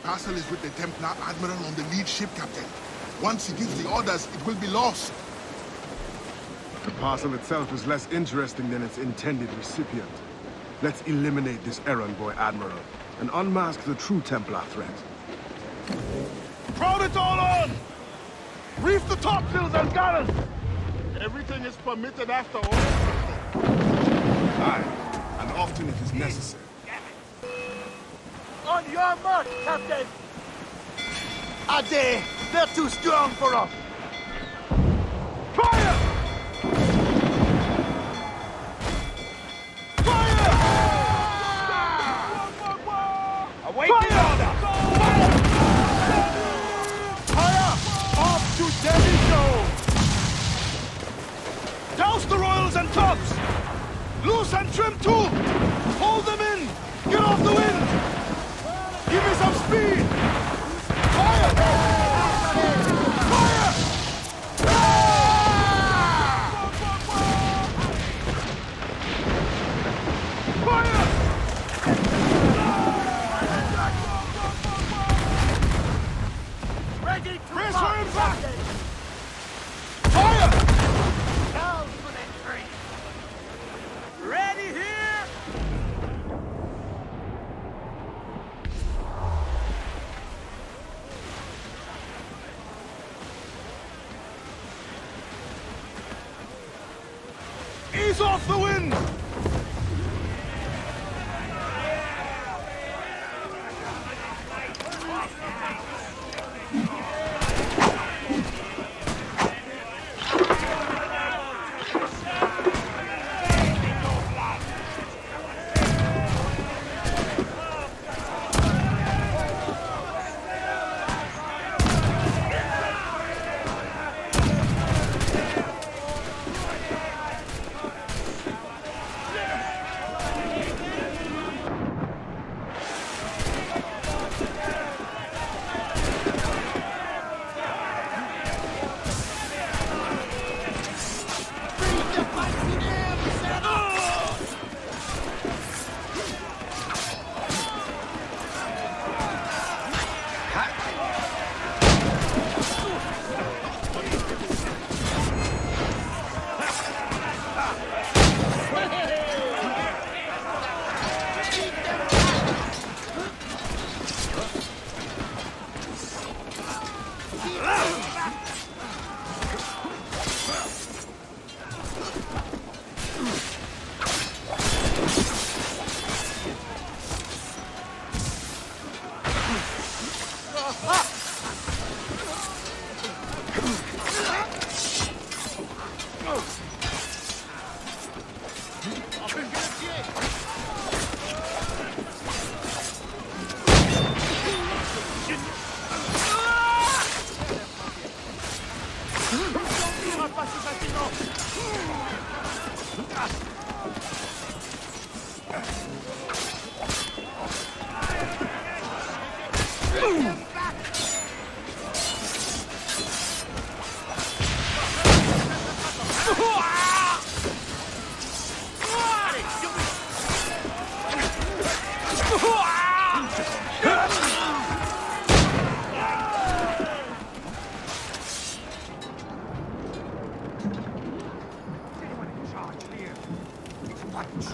castle is with the Templar Admiral on the lead ship, Captain. Once he gives the orders, it will be lost. The parcel itself is less interesting than its intended recipient. Let's eliminate this errand boy Admiral and unmask the true Templar threat. Crowd it all on! Reef the topsails and gallants! Everything is permitted after all. Aye, and often it is necessary. On your mark, Captain! Ade! They're too strong for us! Fire! Fire! Await the order! Fire! Off to Deadly Show! Douse the royals and tops! Loose and trim too! Hold them in! Get off the wind! Give me some speed! Fire! Fire! Fire! Ready to Brace march, for impact! Captain! Fire! Down for the tree! Ready here! Ease off the wind!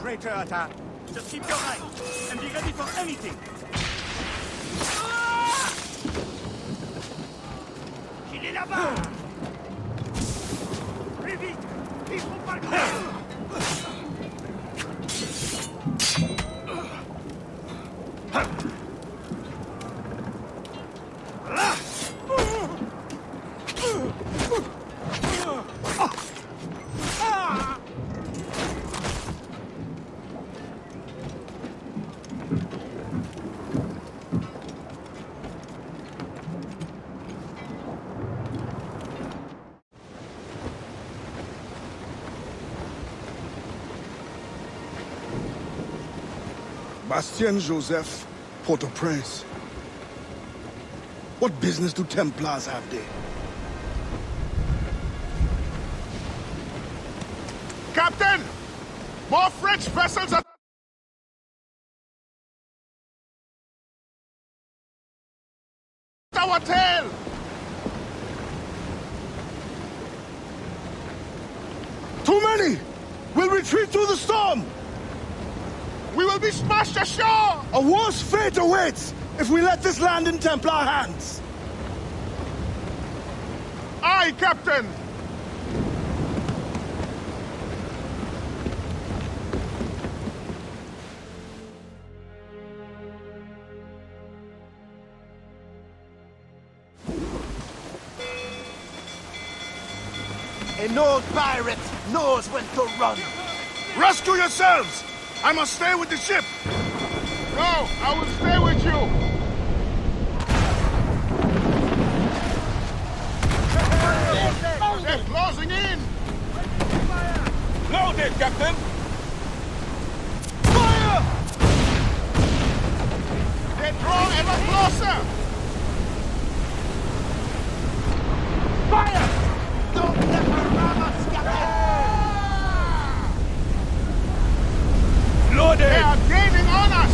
Traitor attack! Just keep your eye and be ready for anything! Il est là-bas! Plus vite! Il faut pas le faire! Bastien Joseph, Port-au-Prince. What business do Templars have there? Captain! More French vessels are our tail! Too many! We'll retreat through the storm! We will be smashed ashore! A worse fate awaits if we let this land in Templar hands! Aye, Captain! An old pirate knows when to run. Rescue yourselves! I must stay with the ship! No, I will stay with you! They're closing in! Loaded, Captain! Fire! They draw ever closer! Fire! Don't let her ram us, Captain! Loaded! They are gaining on us!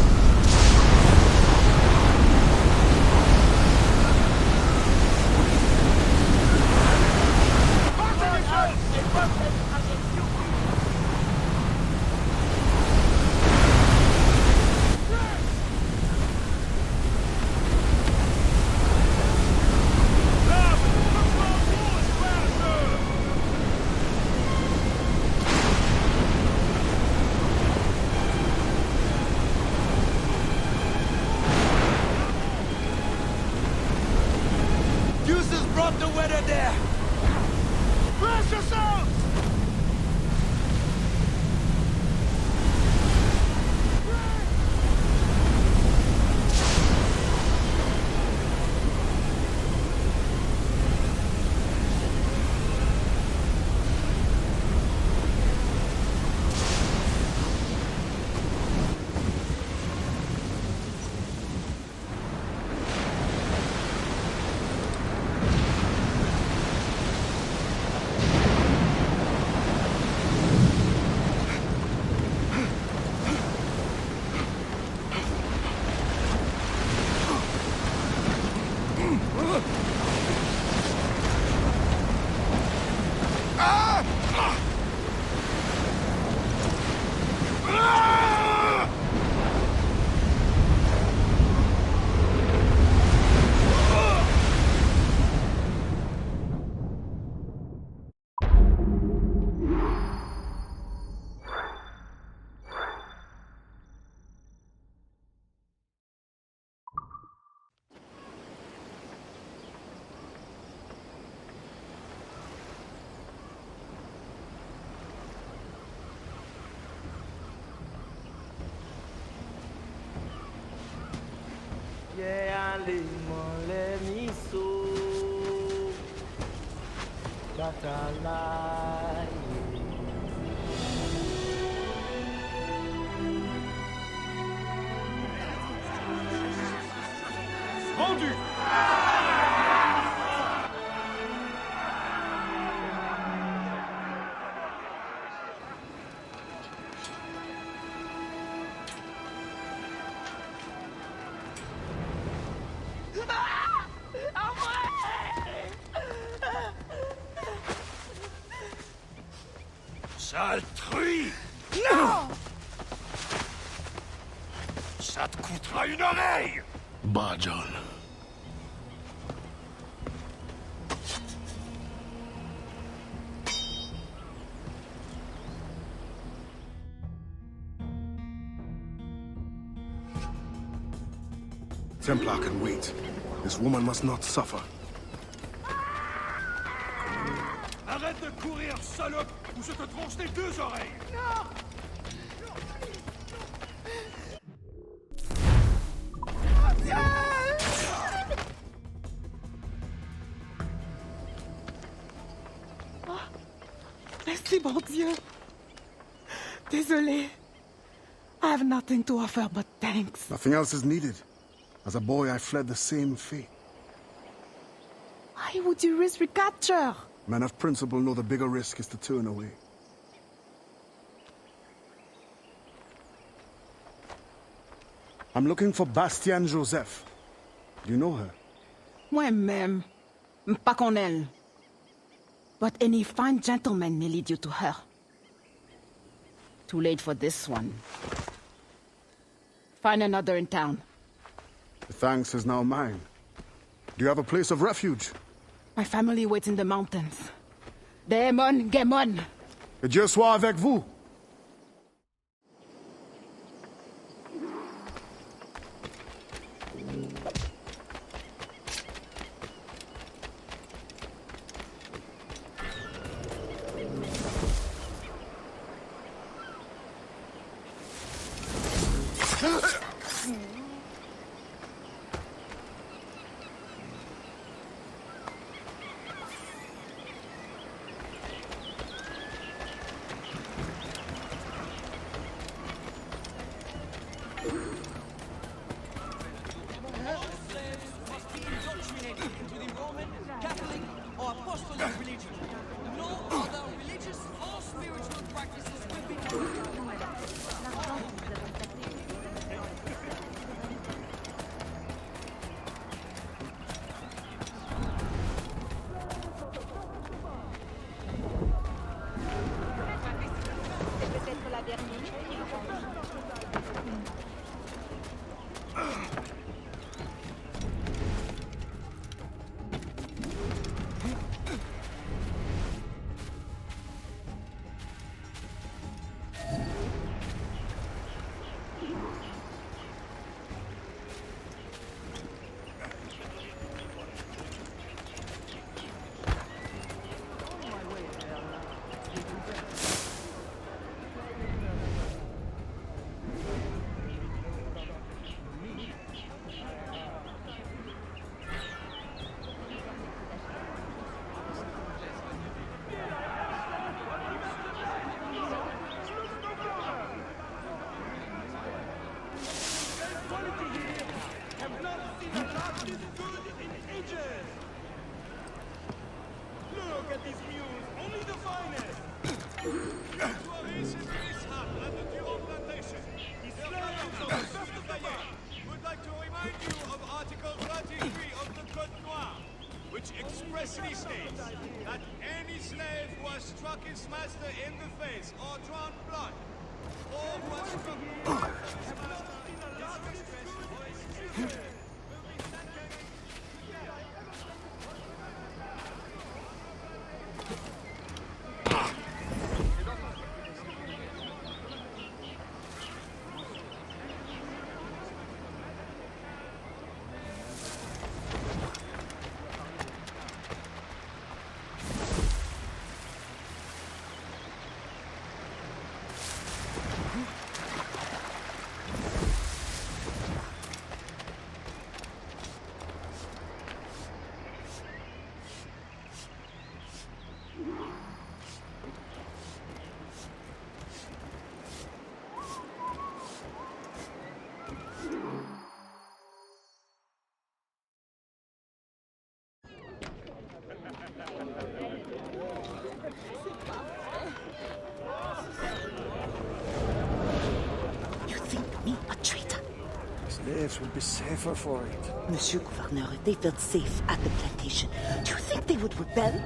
Deuces brought the weather there! Brace yourselves! Rendu! Sale truie! Non! Ça te coûtera une oreille! Bah, John. Templar can wait. This woman must not suffer. Arrête de courir, salope, ou je te tronche les deux oreilles! Merci, bon Dieu. Désolé. I have nothing to offer but thanks. Nothing else is needed. As a boy, I fled the same fate. Why would you risk recapture? Men of principle know the bigger risk is to turn away. I'm looking for Bastien Joseph. Do you know her? Moi-même, pas qu'on elle. But any fine gentleman may lead you to her. Too late for this one. Find another in town. The thanks is now mine. Do you have a place of refuge? My family waits in the mountains. Demon, Gemon. Que Dieu soit avec vous. Expressly states that any slave who has struck his master in the face or drawn blood, or who has struck his master in distress or is injured, will be sentenced to death. You think me a traitor? Slaves would be safer for it. Monsieur Gouverneur, they felt safe at the plantation. Do you think they would rebel?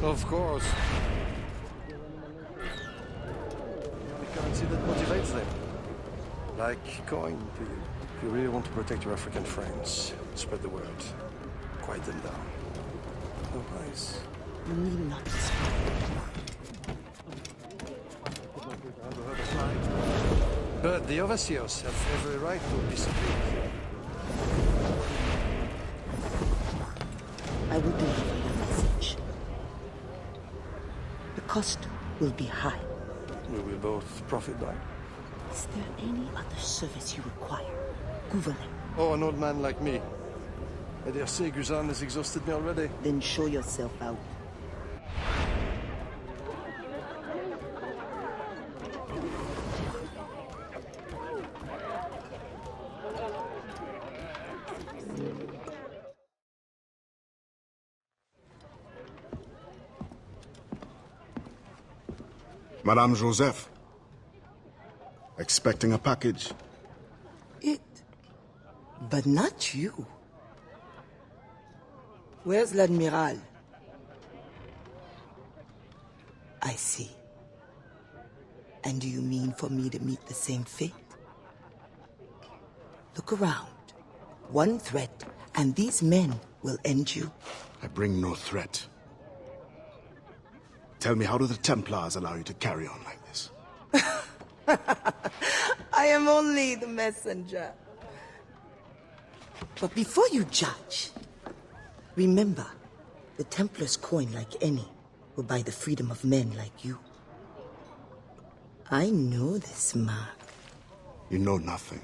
Of course. The currency that motivates them. Like coin to you. If you really want to protect your African friends, spread the word. Quiet them down. Otherwise... You need not But the overseers have every right to disagree. I will deliver your message. The cost will be high. We will both profit by. Is there any other service you require? Gouverneur. Oh, an old man like me. I dare say Guzan has exhausted me already. Then show yourself out. Madame Joseph. Expecting a package. It. But not you. Where's l'Admiral? I see. And do you mean for me to meet the same fate? Look around. One threat, and these men will end you. I bring no threat. Tell me, how do the Templars allow you to carry on like this? I am only the messenger. But before you judge, remember, the Templars' coin, like any, will buy the freedom of men like you. I know this mark. You know nothing.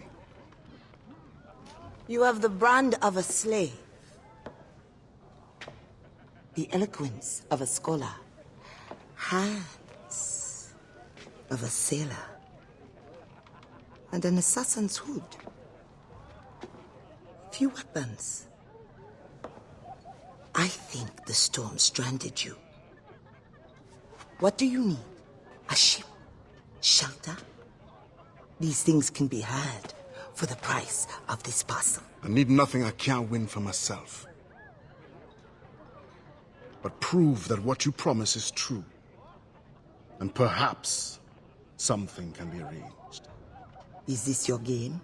You have the brand of a slave, the eloquence of a scholar, hands of a sailor, and an assassin's hood. Few weapons. I think the storm stranded you. What do you need? A ship? Shelter? These things can be had for the price of this parcel. I need nothing I can't win for myself. But prove that what you promise is true. And perhaps something can be arranged. Is this your game?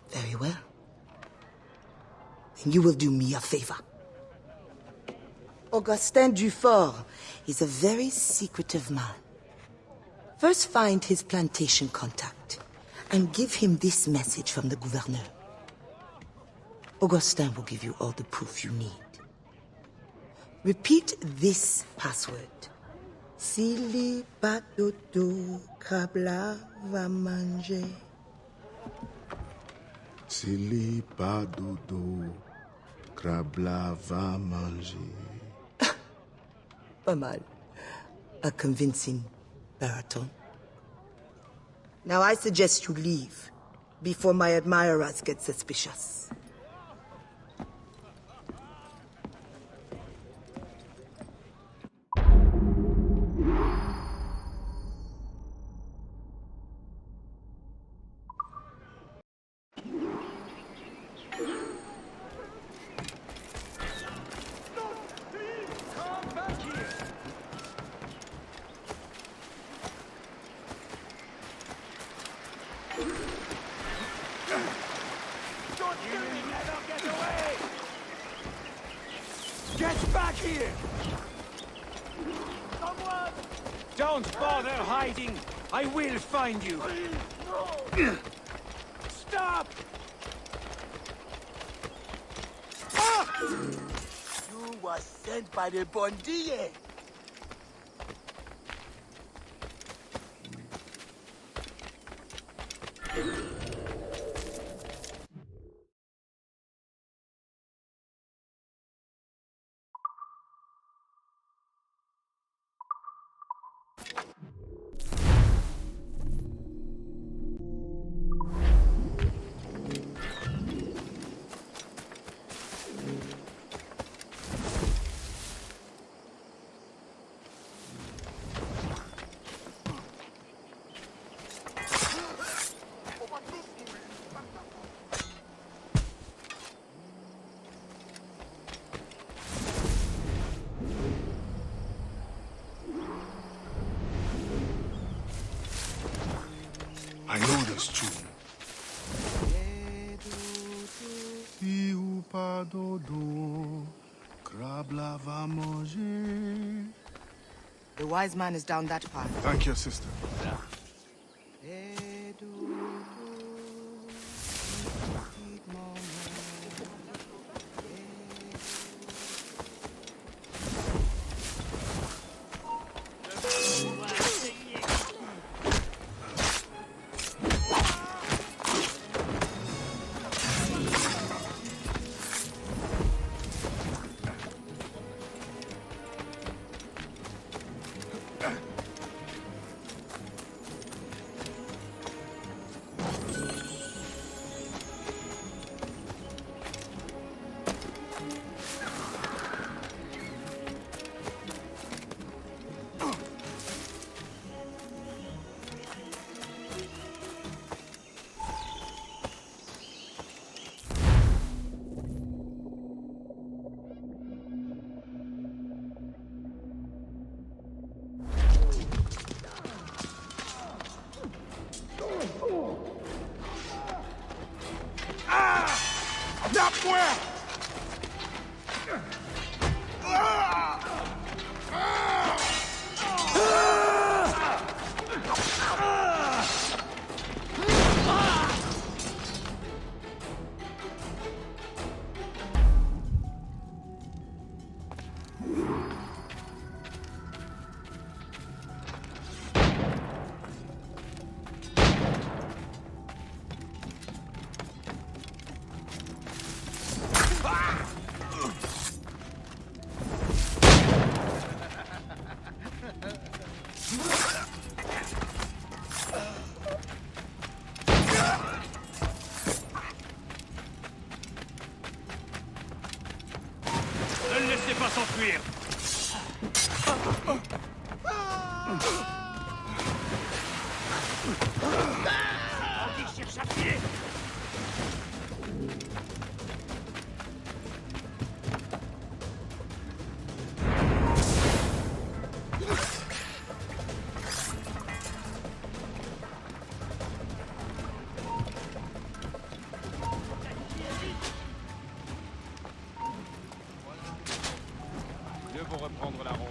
Very well. Then you will do me a favor. Augustin Dufort is a very secretive man. First find his plantation contact and give him this message from the gouverneur. Augustin will give you all the proof you need. Repeat this password. Sili Badodo Kabla va manger. Sili pas dodo, crabla va manger. Pas mal. A convincing baritone. Now I suggest you leave before my admirers get suspicious. Get back here! Someone! Don't bother hiding! I will find you! Stop! Ah! You were sent by the Bondie. I know this tune. Si ou pas dodo, crabla va manger. The wise man is down that path. Thank you, sister. Somewhere! Ne le laissez pas s'enfuir. Andy cherche à pied. Mieux vaut reprendre la ronde.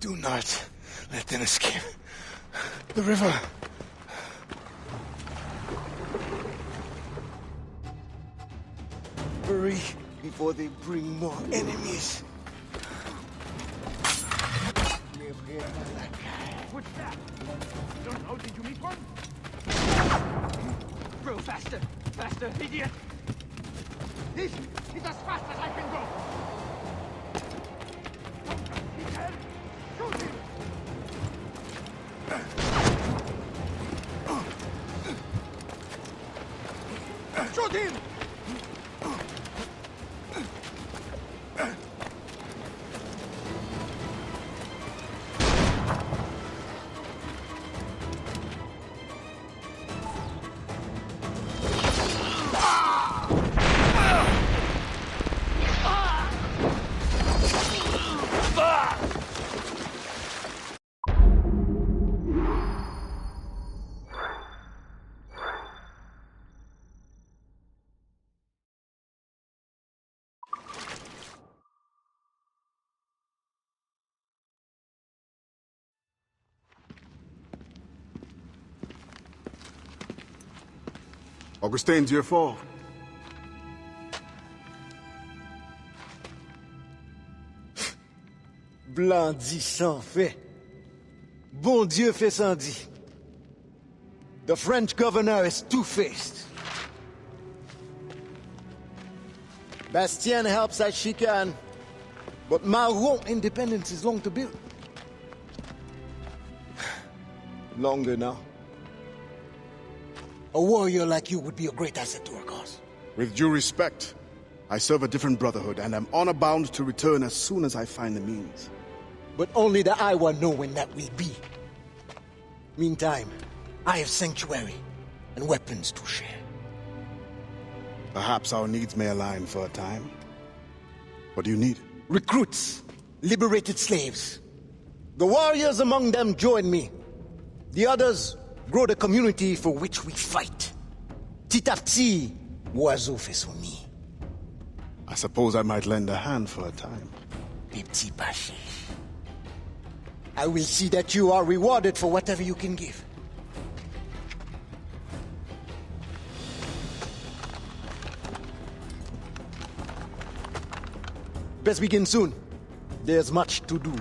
Do not let them escape. The river. Hurry before they bring more enemies. What's that? Don't know, did you meet one? Bro, faster! Faster, idiot! He's as fast as I can go! He's dead! Shoot him! Shoot him! Augustin, Dieu fort. Blanc dit sans fait. Bon Dieu fait sans dit. The French governor is two-faced. Bastien helps as she can, but Maroon independence is long to build. Longer now. A warrior like you would be a great asset to our cause. With due respect, I serve a different brotherhood, and am honor-bound to return as soon as I find the means. But only the Iowa know when that will be. Meantime, I have sanctuary and weapons to share. Perhaps our needs may align for a time. What do you need? Recruits, liberated slaves. The warriors among them join me. The others grow the community for which we fight. Petit à petit, l'oiseau fait son nid. I suppose I might lend a hand for a time. Des petits bachiches. I will see that you are rewarded for whatever you can give. Best begin soon. There's much to do.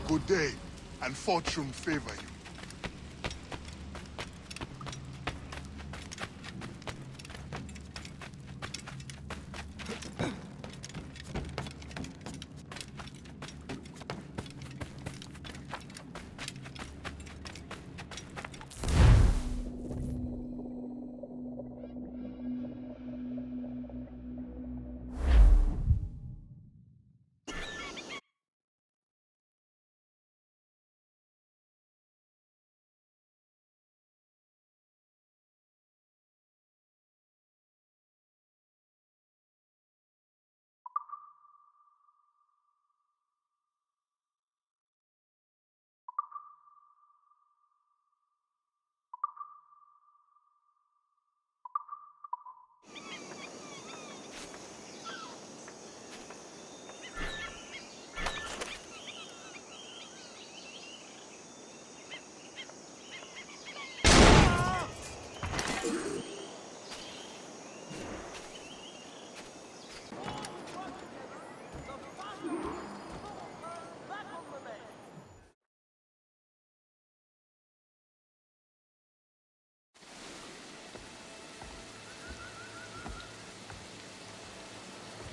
Good day, and fortune favor you.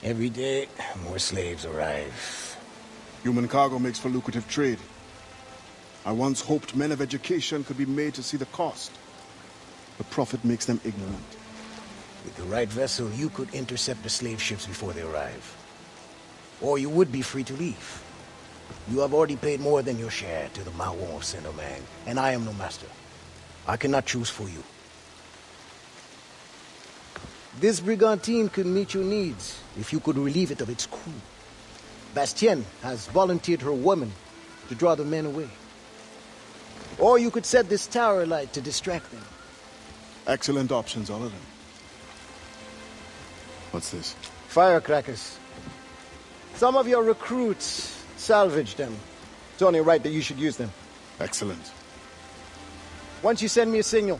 Every day, more slaves arrive. Human cargo makes for lucrative trade. I once hoped men of education could be made to see the cost. The profit makes them ignorant. With the right vessel, you could intercept the slave ships before they arrive. Or you would be free to leave. You have already paid more than your share to the Mawon of Saint-Domingue, and I am no master. I cannot choose for you. This brigantine could meet your needs if you could relieve it of its crew. Bastien has volunteered her women to draw the men away. Or you could set this tower light to distract them. Excellent options, all of them. What's this? Firecrackers. Some of your recruits salvaged them. It's only right that you should use them. Excellent. Once you send me a signal,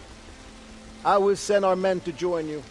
I will send our men to join you.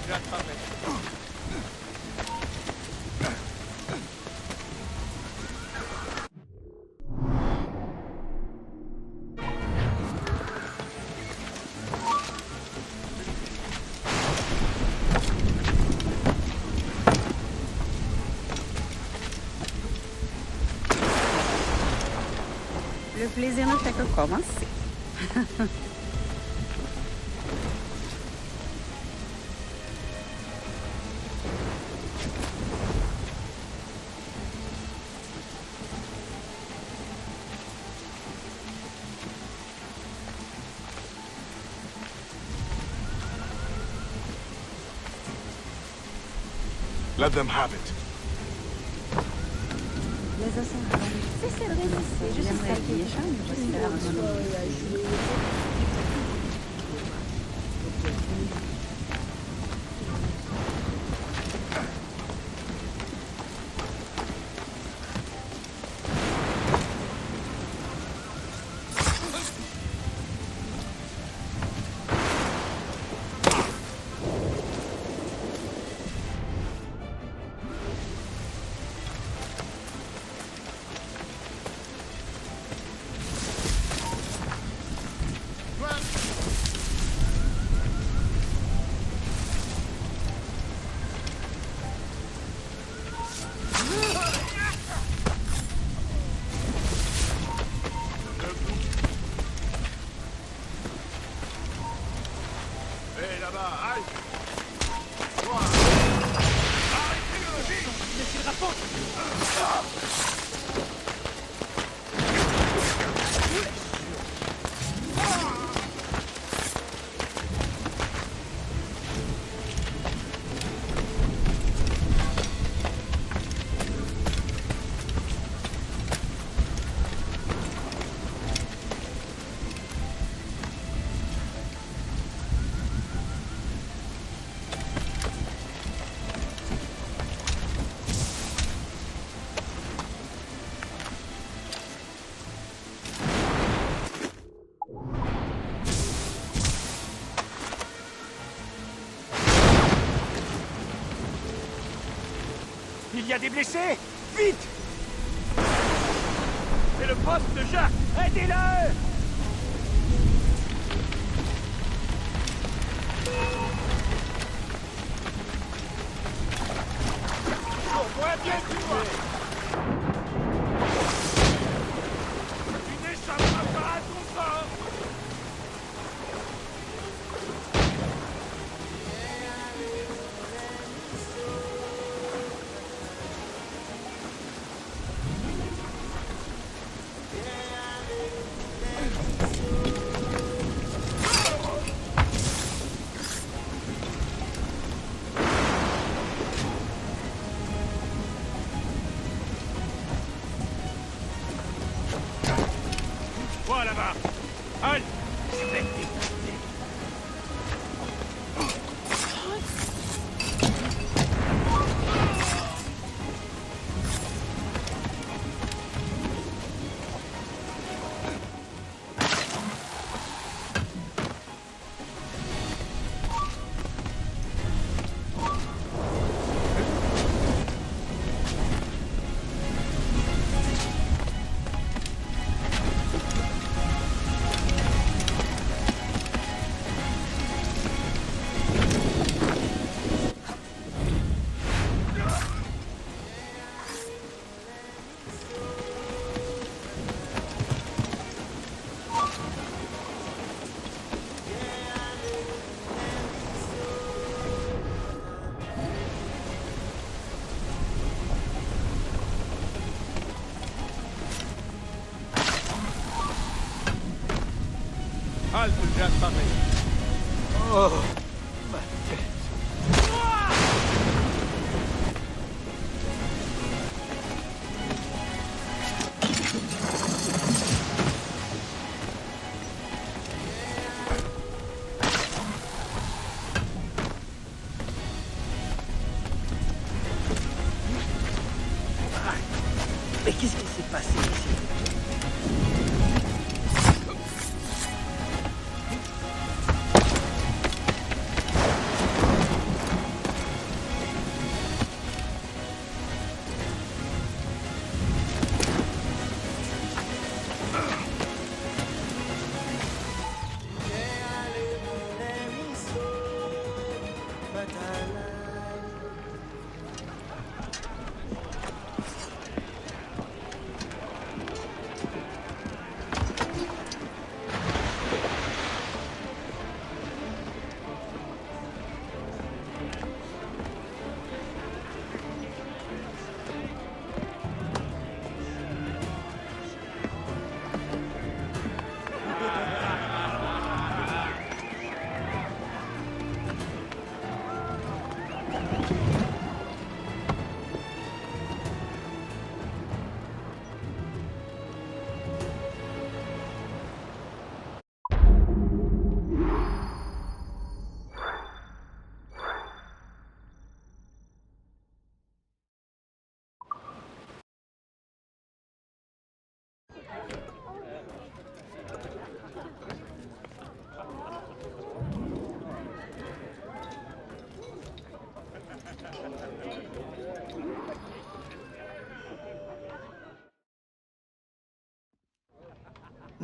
déjà te parler. Le plaisir ne fait que commencer. Let them have it. Il y a des blessés! Vite! C'est le poste de Jacques! Aidez-le! Moins bien que toi! Tu n'échapperas pas à ton sort! Toi là-bas! Halt! Je vais t'écouter. Halte, Jacques Parlé. Oh, ma tête. Mais qu'est-ce qui s'est passé ici?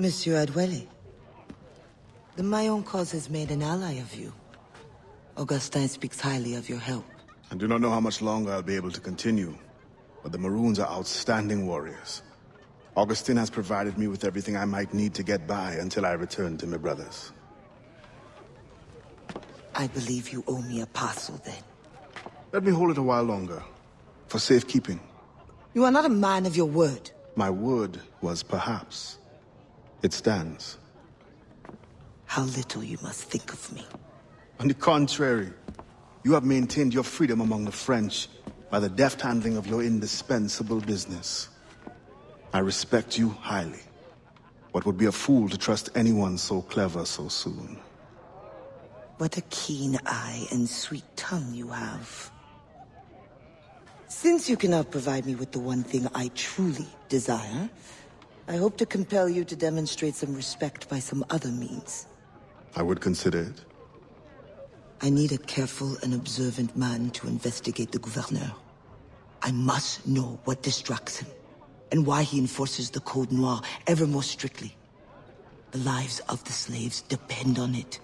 Monsieur Adwele, the Mayon cause has made an ally of you. Augustin speaks highly of your help. I do not know how much longer I'll be able to continue, but the Maroons are outstanding warriors. Augustin has provided me with everything I might need to get by until I return to my brothers. I believe you owe me a parcel then. Let me hold it a while longer, for safekeeping. You are not a man of your word. My word was perhaps. It stands. How little you must think of me. On the contrary, you have maintained your freedom among the French by the deft handling of your indispensable business. I respect you highly, but would be a fool to trust anyone so clever so soon. What a keen eye and sweet tongue you have. Since you cannot provide me with the one thing I truly desire, I hope to compel you to demonstrate some respect by some other means. I would consider it. I need a careful and observant man to investigate the gouverneur. I must know what distracts him, and why he enforces the Code Noir ever more strictly. The lives of the slaves depend on it.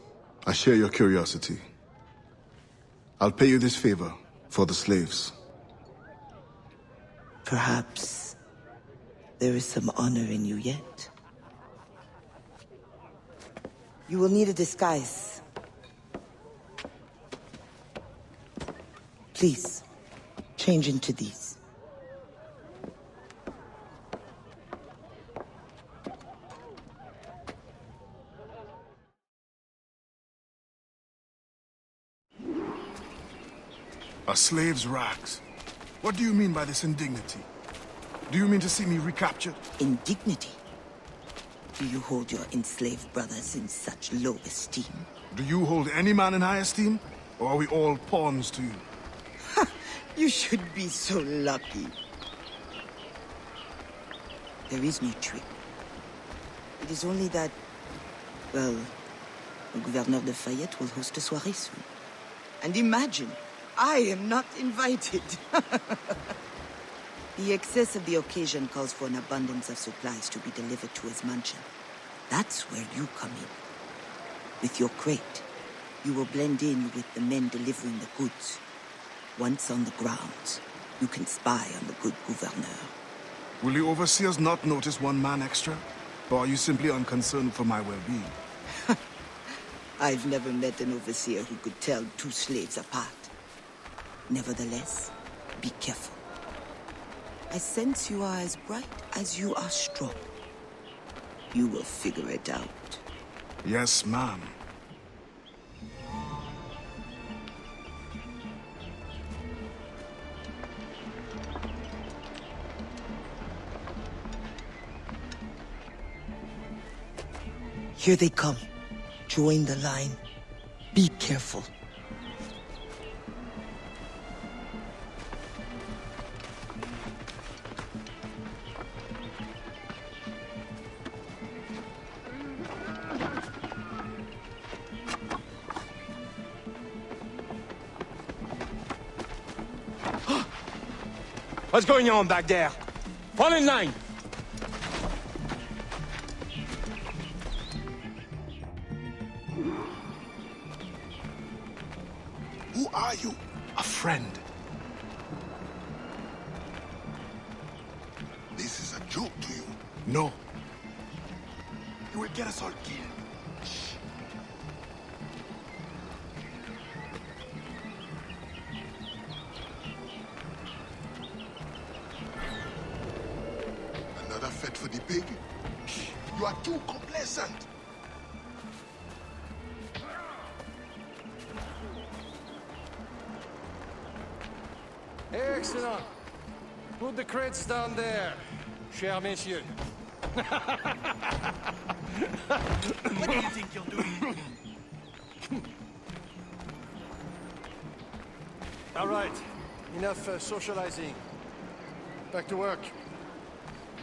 I share your curiosity. I'll pay you this favor for the slaves. Perhaps there is some honor in you yet. You will need a disguise. Please, change into these. A slave's rags. What do you mean by this indignity? Do you mean to see me recaptured? Indignity? Do you hold your enslaved brothers in such low esteem? Do you hold any man in high esteem? Or are we all pawns to you? You should be so lucky. There is no trick. It is only that, well, the Gouverneur de Fayet will host a soirée soon. And imagine, I am not invited. The excess of the occasion calls for an abundance of supplies to be delivered to his mansion. That's where you come in. With your crate, you will blend in with the men delivering the goods. Once on the grounds, you can spy on the good gouverneur. Will the overseers not notice one man extra? Or are you simply unconcerned for my well-being? I've never met an overseer who could tell two slaves apart. Nevertheless, be careful. I sense you are as bright as you are strong. You will figure it out. Yes, ma'am. Here they come. Join the line. Be careful. What's going on back there? Fall in line! Who are you? A friend. This is a joke to you. No. You will get us all killed. Another fete for the pig? You are too complacent. Excellent. Put the crates down there, cher messieurs. What do you think you're doing? All right, enough socializing. Back to work.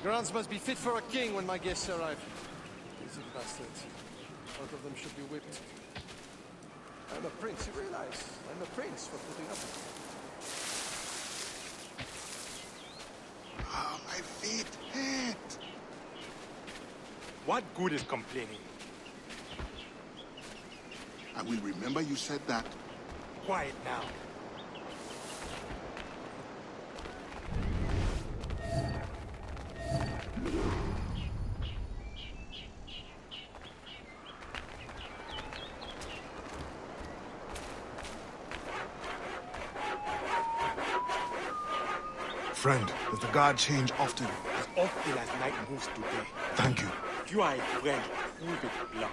Grounds must be fit for a king when my guests arrive. Lazy bastards. Both of them should be whipped. I'm a prince, you realize? I'm a prince for putting up with it. Ah, my feet hurt. What good is complaining? I will remember you said that. Quiet now. Friend, does the guard change often? As often as night moves today. Thank you. If you are a friend, prove it now.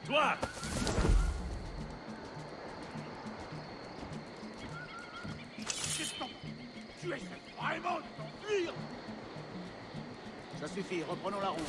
Toi! Tu essaies vraiment de t'enfuir! Ça suffit, reprenons la route.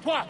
Toi!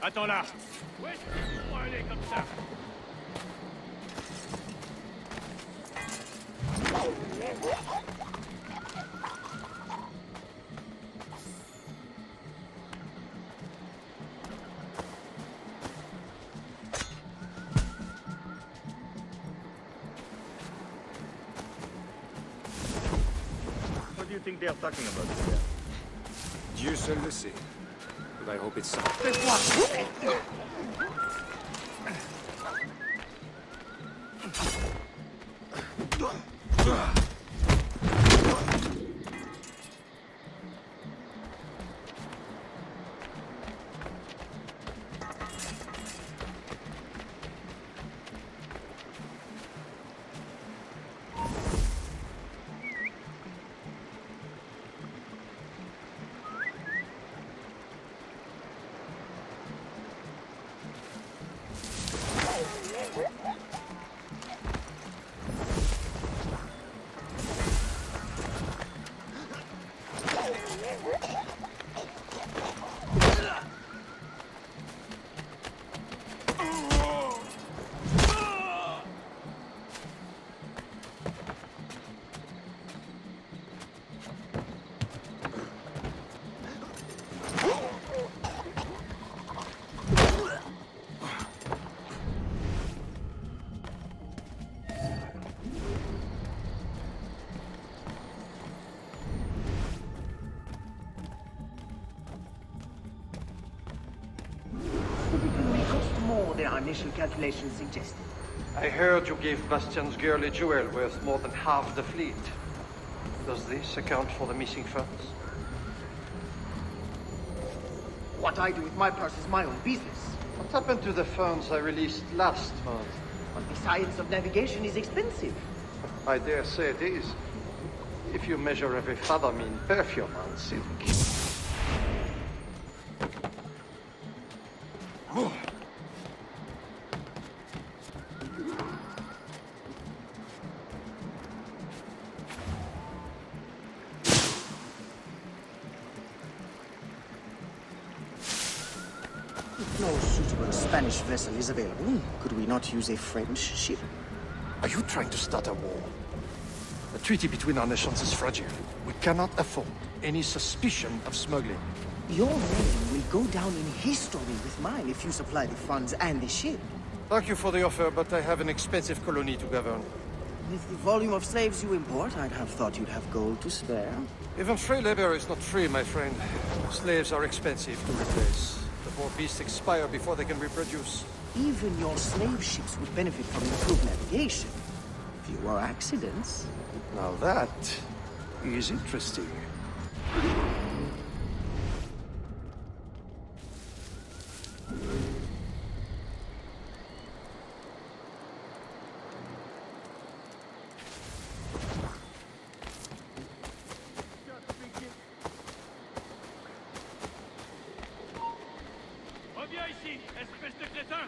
Attends là! Ouais, on va aller comme ça! What do you think they are talking about here? Dieu seul le sait. But I hope it's so. initial calculations suggested. I heard you gave Bastian's girl a jewel worth more than half the fleet. Does this account for the missing funds? What I do with my purse is my own business. What happened to the funds I released last month? But the science of navigation is expensive. I dare say it is. If you measure every fathom in perfume and silk. If no suitable Spanish vessel is available, could we not use a French ship? Are you trying to start a war? The treaty between our nations is fragile. We cannot afford any suspicion of smuggling. Your name will go down in history with mine if you supply the funds and the ship. Thank you for the offer, but I have an expensive colony to govern. With the volume of slaves you import, I'd have thought you'd have gold to spare. Even free labor is not free, my friend. Slaves are expensive to replace. The poor beasts expire before they can reproduce. Even your slave ships would benefit from improved navigation. Fewer accidents. Now that is interesting. Reviens ici, espèce de crétin!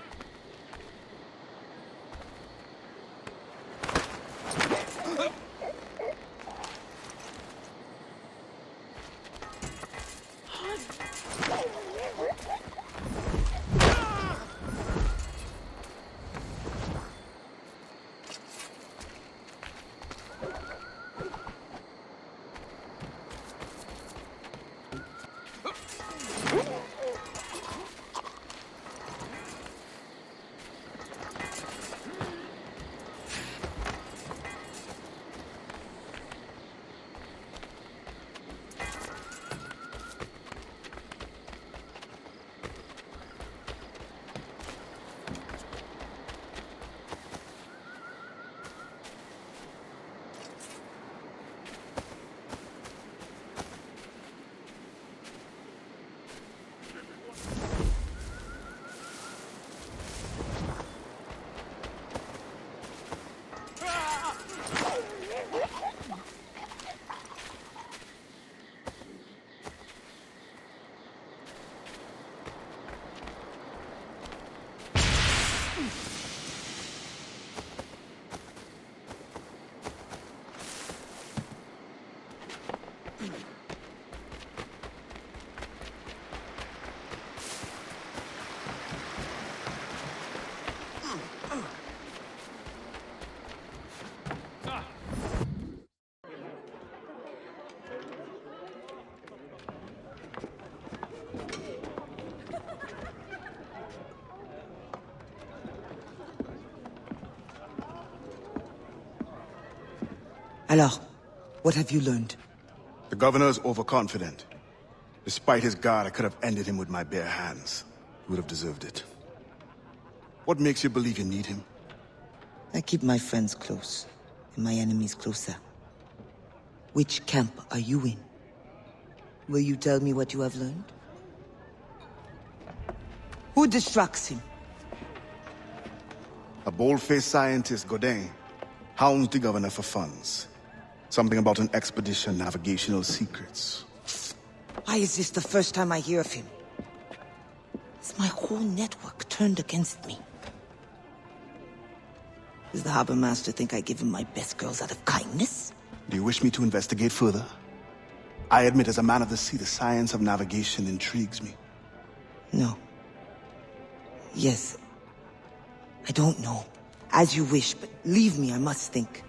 Alors, what have you learned? The governor is overconfident. Despite his guard, I could have ended him with my bare hands. He would have deserved it. What makes you believe you need him? I keep my friends close, and my enemies closer. Which camp are you in? Will you tell me what you have learned? Who distracts him? A bold-faced scientist, Godin, hounds the governor for funds. Something about an expedition, navigational secrets. Why is this the first time I hear of him? Is my whole network turned against me? Does the harbor master think I give him my best girls out of kindness? Do you wish me to investigate further? I admit, as a man of the sea, the science of navigation intrigues me. No. Yes. I don't know. As you wish, but leave me, I must think.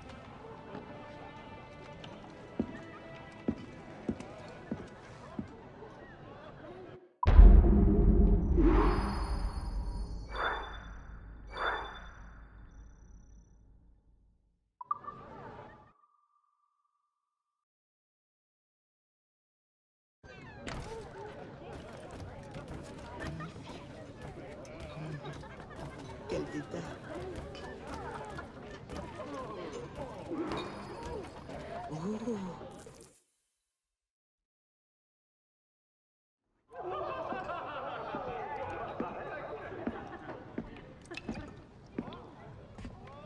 Ooh.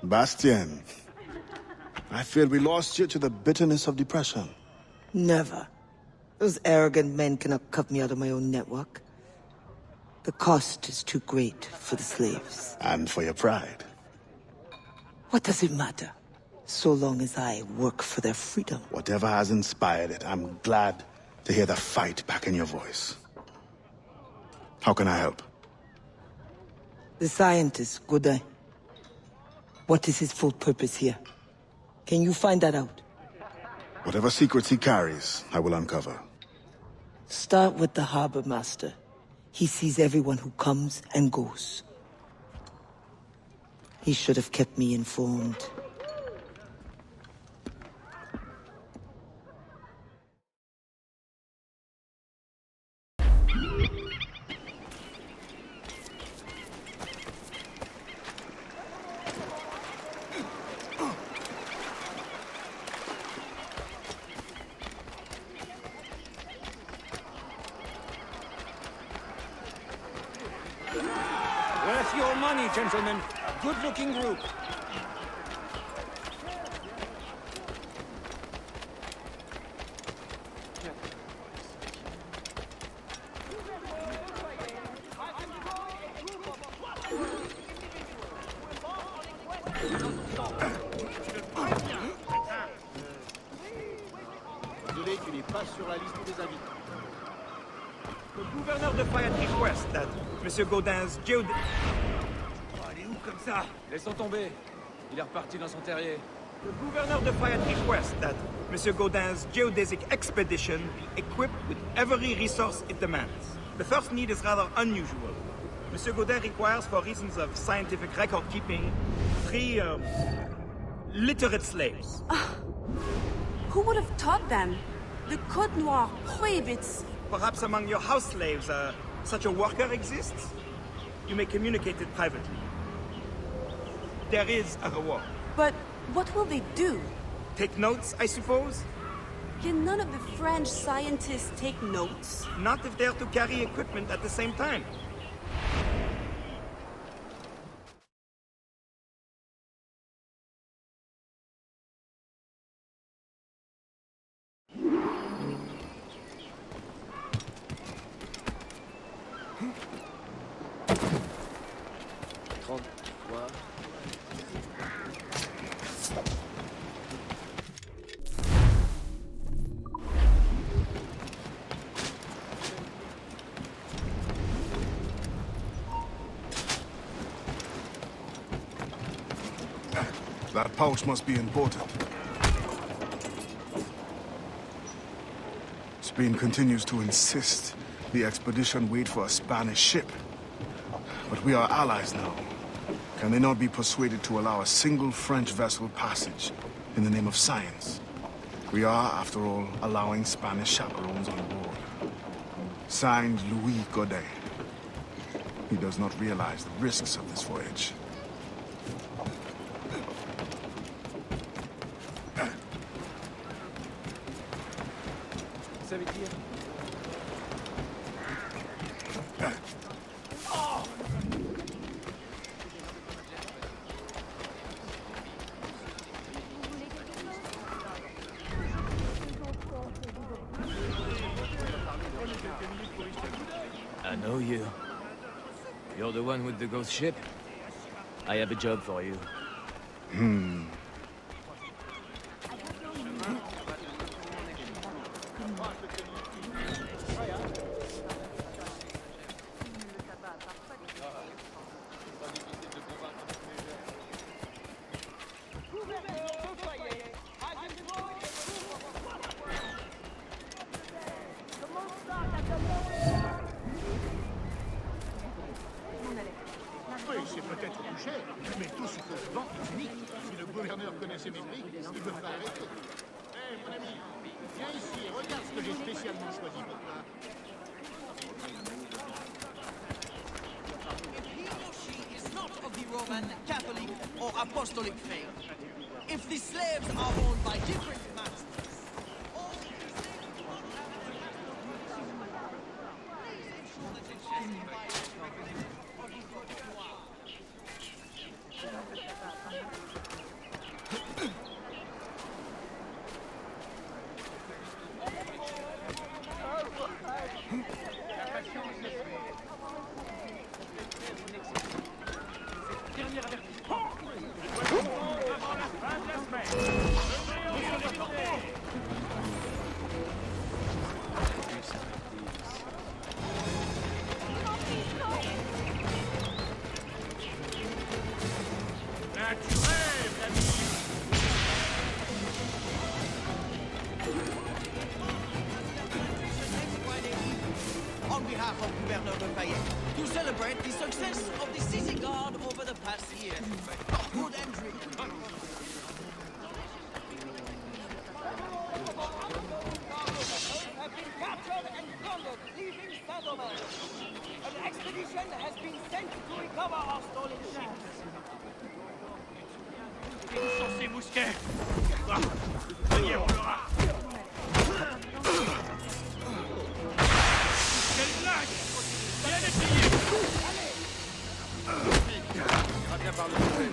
Bastien, I fear we lost you to the bitterness of depression. Never. Those arrogant men cannot cut me out of my own network. The cost is too great for the slaves. And for your pride. What does it matter? So long as I work for their freedom. Whatever has inspired it, I'm glad to hear the fight back in your voice. How can I help? The scientist, Godin. What is his full purpose here? Can you find that out? Whatever secrets he carries, I will uncover. Start with the harbor master. He sees everyone who comes and goes. He should have kept me informed. Worth your money, gentlemen. A good-looking group. Désolé, tu n'es pas sur la liste des invités. Le gouverneur de Fayet request that Monsieur Gaudin's geod... Oh, elle est où comme ça? Laissons tomber. Il est reparti dans son terrier. The gouverneur de Fayet request that Monsieur Gaudin's geodesic expedition be equipped with every resource it demands. The first need is rather unusual. Monsieur Gaudin requires, for reasons of scientific record keeping, 3 literate slaves. Who would have taught them? The Code Noir prohibits. Perhaps among your house slaves, such a worker exists? You may communicate it privately. There is a reward. But what will they do? Take notes, I suppose? Can none of the French scientists take notes? Not if they're to carry equipment at the same time. That pouch must be important. Spain continues to insist the expedition wait for a Spanish ship. But we are allies now. Can they not be persuaded to allow a single French vessel passage in the name of science? We are, after all, allowing Spanish chaperones on board. Signed, Louis Godet. He does not realize the risks of this voyage. I know you. You're the one with the ghost ship? I have a job for you. Oui, c'est peut-être plus cher, mais tout ce que je vends est unique. Si le gouverneur connaissait mes prix, il me ferait arrêter. Hé, mon ami, viens ici et regarde ce que j'ai spécialement choisi pour toi. If he or she is not of the Roman, Catholic, or Apostolic faith, if the slaves are owned by different masters, behalf of Governor de Fayet to celebrate the success of the City Guard over the past year. Food and drink. Have been captured and plundered, leaving Saint-Domingue. An expedition has been sent to recover our stolen ships. Sur ces mousquets. Venez, on l'aura. Quelle blague! Bien essayé! Il ira bien par le trouver.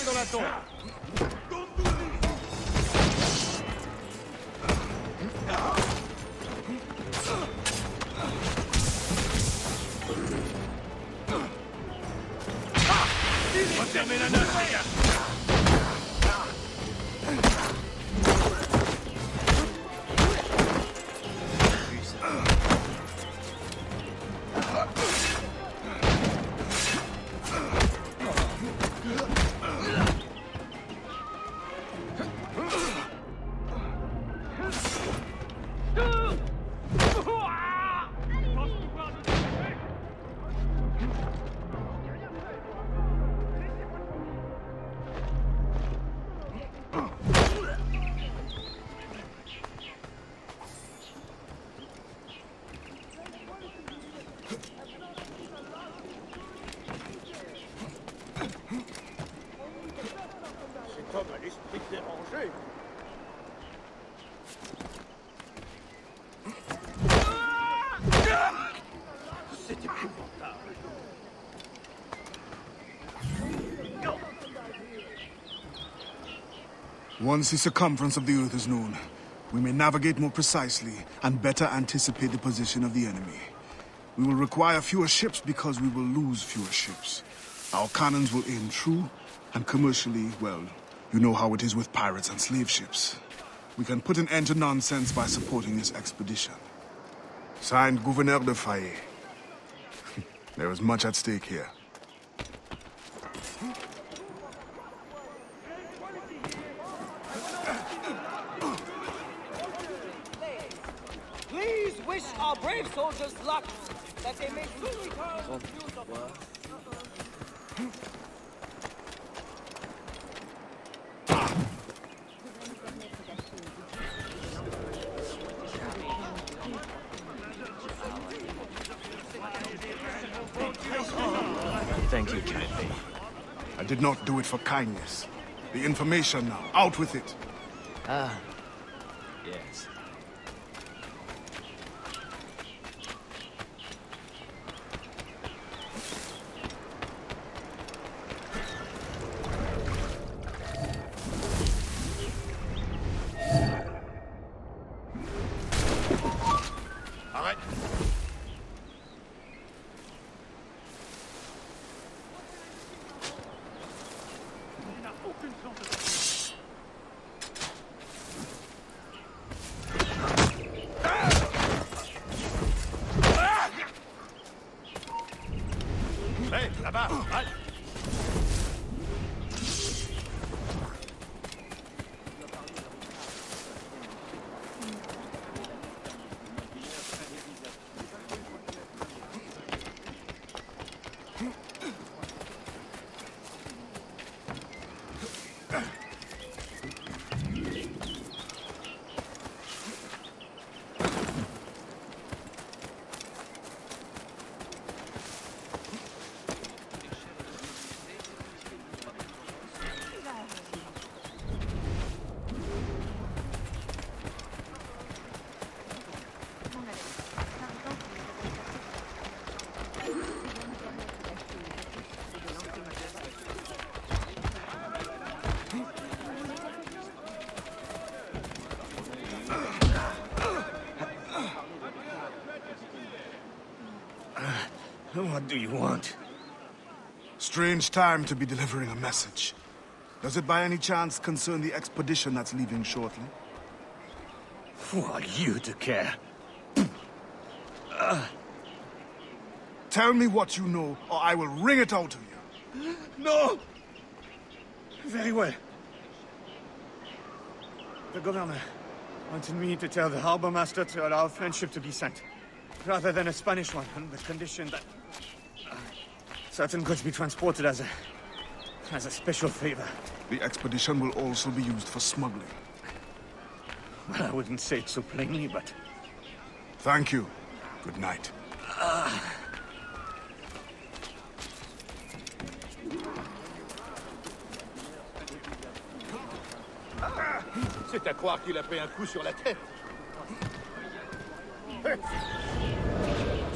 Dans la tombe. On va fermer la noce, les gars. Cet homme a l'esprit dérangé. C'est épouvantable. Once the circumference of the Earth is known, we may navigate more precisely and better anticipate the position of the enemy. We will require fewer ships because we will lose fewer ships. Our cannons will aim true, and commercially, well, you know how it is with pirates and slave ships. We can put an end to nonsense by supporting this expedition. Signed, Gouverneur de Fayet. There is much at stake here. Please wish our brave soldiers luck, that they may soon return to the use of Thank you, Timothy. I did not do it for kindness. The information now, out with it. Ah, yes. Arrête! Hé, là-bas, halt! What do you want? Strange time to be delivering a message. Does it by any chance concern the expedition that's leaving shortly? Who are you to care? Tell me what you know, or I will wring it out of you. No! Very well. The governor wanted me to tell the harbor master to allow a French ship to be sent, rather than a Spanish one, on the condition that certain goods be transported as a special favor. The expedition will also be used for smuggling. Well, I wouldn't say it so plainly, but... Thank you. Good night. C'est à croire qu'il a pris un coup sur la tête.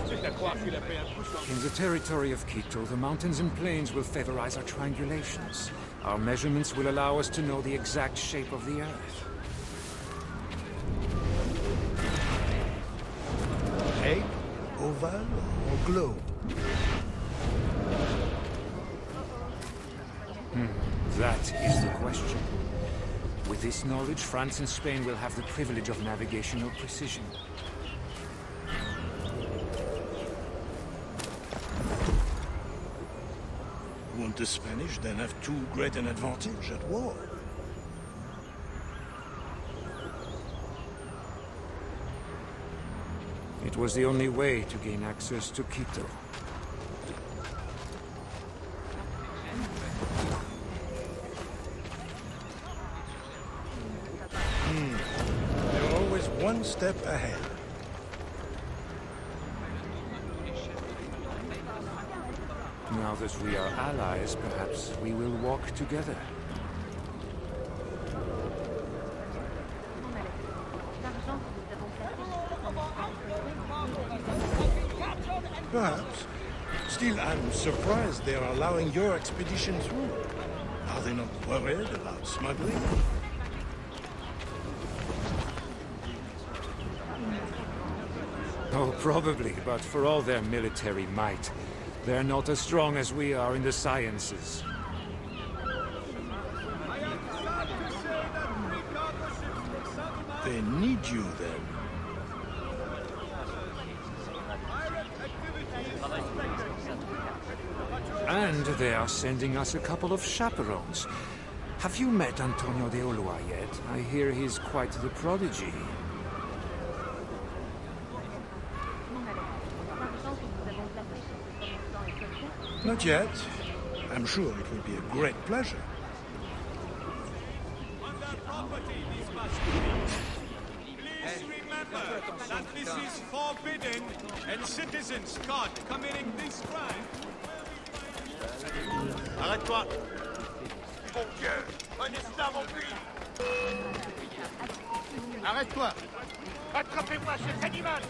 C'est à croire qu'il a pris un coup sur la tête. In the territory of Quito, the mountains and plains will favorize our triangulations. Our measurements will allow us to know the exact shape of the Earth. Egg, oval, or globe? That is the question. With this knowledge, France and Spain will have the privilege of navigational precision. Won't the Spanish then have too great an advantage at war? It was the only way to gain access to Quito. They're always one step ahead. Now that we are allies, perhaps we will walk together. Perhaps. Still, I'm surprised they're allowing your expedition through. Are they not worried about smuggling? Oh, probably, but for all their military might, they're not as strong as we are in the sciences. They need you then. And they are sending us a couple of chaperones. Have you met Antonio de Ulloa yet? I hear he's quite the prodigy. Not yet. I'm sure it will be a great pleasure. On their property, these must be. Please remember that this is forbidden, and citizens caught committing this crime. Arrête-toi! Mon Dieu! Un esclave en fuite! Arrête-toi! Attrapez-moi cet animal!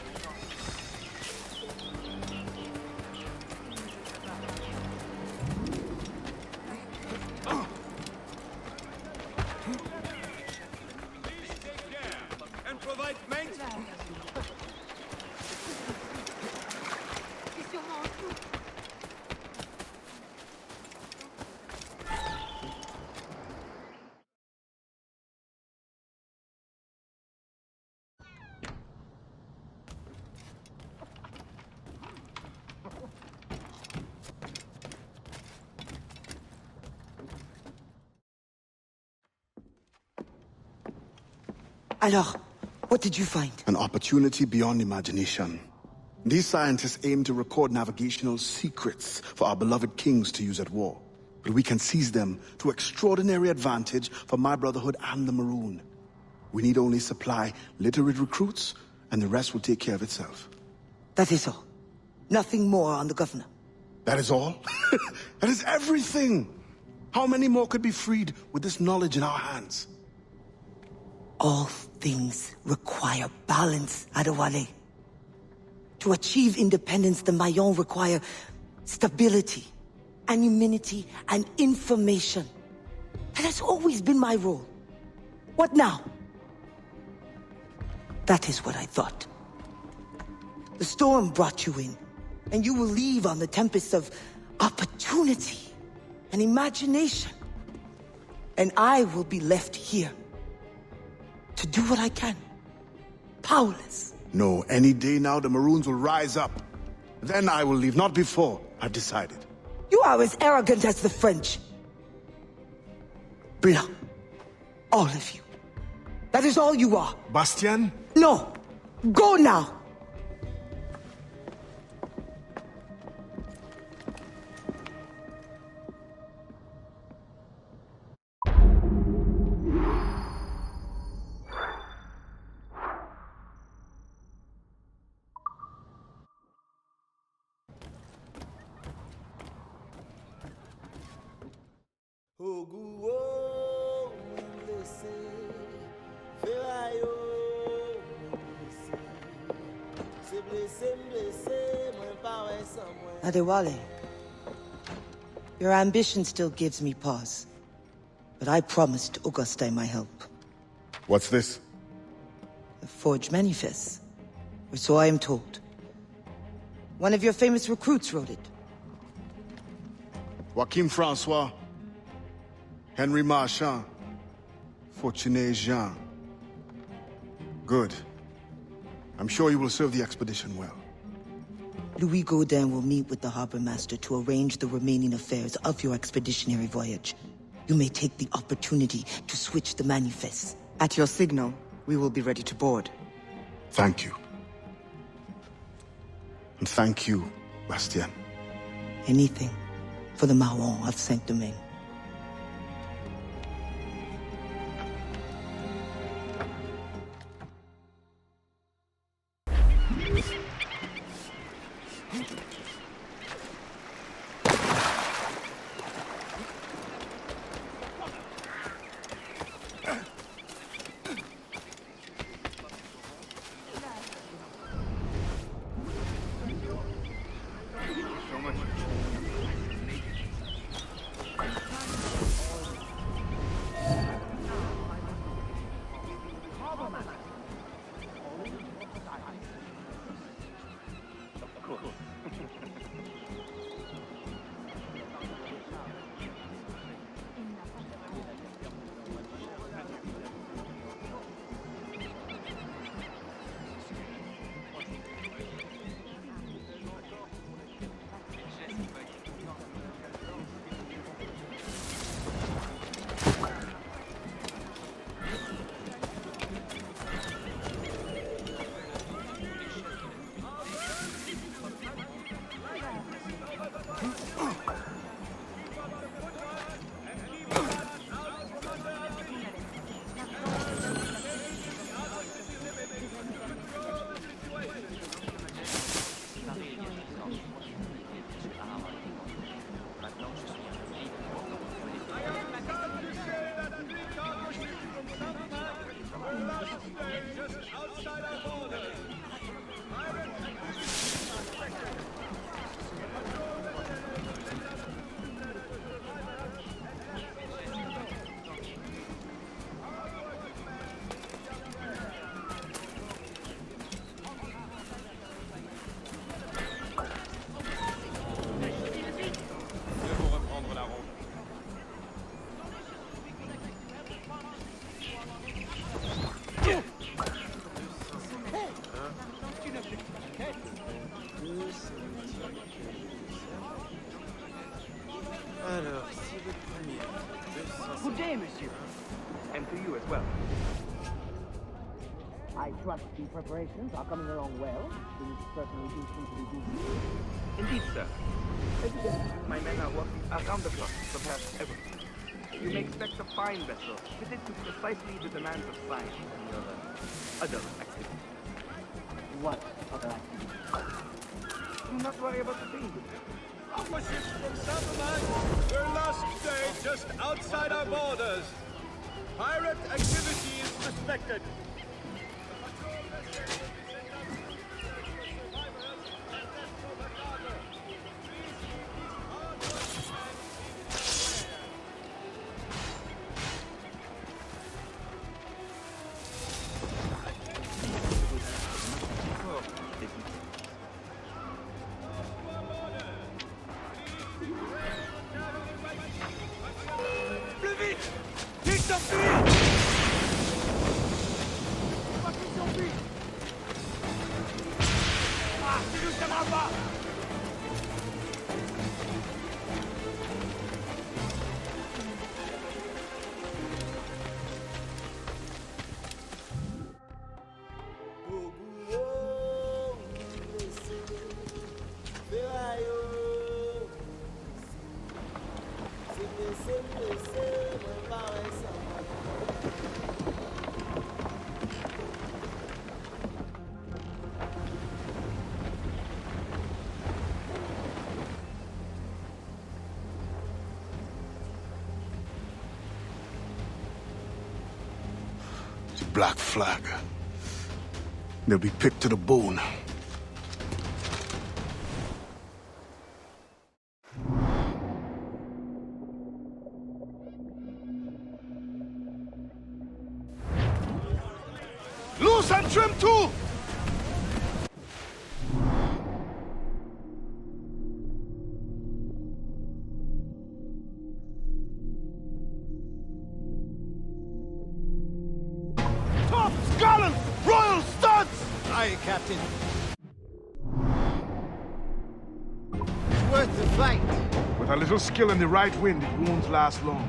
Please take care and provide maintenance. Alors, what did you find? An opportunity beyond imagination. These scientists aim to record navigational secrets for our beloved kings to use at war. But we can seize them to extraordinary advantage for my Brotherhood and the Maroon. We need only supply literate recruits, and the rest will take care of itself. That is all. Nothing more on the governor. That is all? That is everything! How many more could be freed with this knowledge in our hands? All things require balance, Adewale. To achieve independence, the Mayans require stability, anonymity, and information. That has always been my role. What now? That is what I thought. The storm brought you in. And you will leave on the tempest of opportunity and imagination. And I will be left here to do what I can. Powerless. No, any day now the Maroons will rise up. Then I will leave, not before. I've decided. You are as arrogant as the French. Blanc. All of you. That is all you are. Bastien? No. Go now. Adewale, your ambition still gives me pause. But I promised Auguste my help. What's this? The forged manifest. Or so I am told. One of your famous recruits wrote it. Joachim Francois, Henry Marchand, Fortuné Jean. Good. I'm sure you will serve the expedition well. Louis Gaudin will meet with the harbor master to arrange the remaining affairs of your expeditionary voyage. You may take the opportunity to switch the manifests. At your signal, we will be ready to board. Thank you. And thank you, Bastien. Anything for the Marron of Saint-Domingue. Good day, monsieur. And to you as well. I trust the preparations are coming along well. Things certainly do seem to be busy. Indeed, sir. Evidently, my men are working around the clock to prepare everything. You may expect a fine vessel fitted to precisely the demands of science and your other activities. What other activities? Do not worry about the thing. Our ships from Saint-Domingue, their last day just outside our borders. Pirate activity is suspected. Black flag. They'll be picked to the bone. Loose and trim too! Gallant! Royal studs! Aye, Captain. It's worth the fight. With a little skill in the right wind, it won't last long.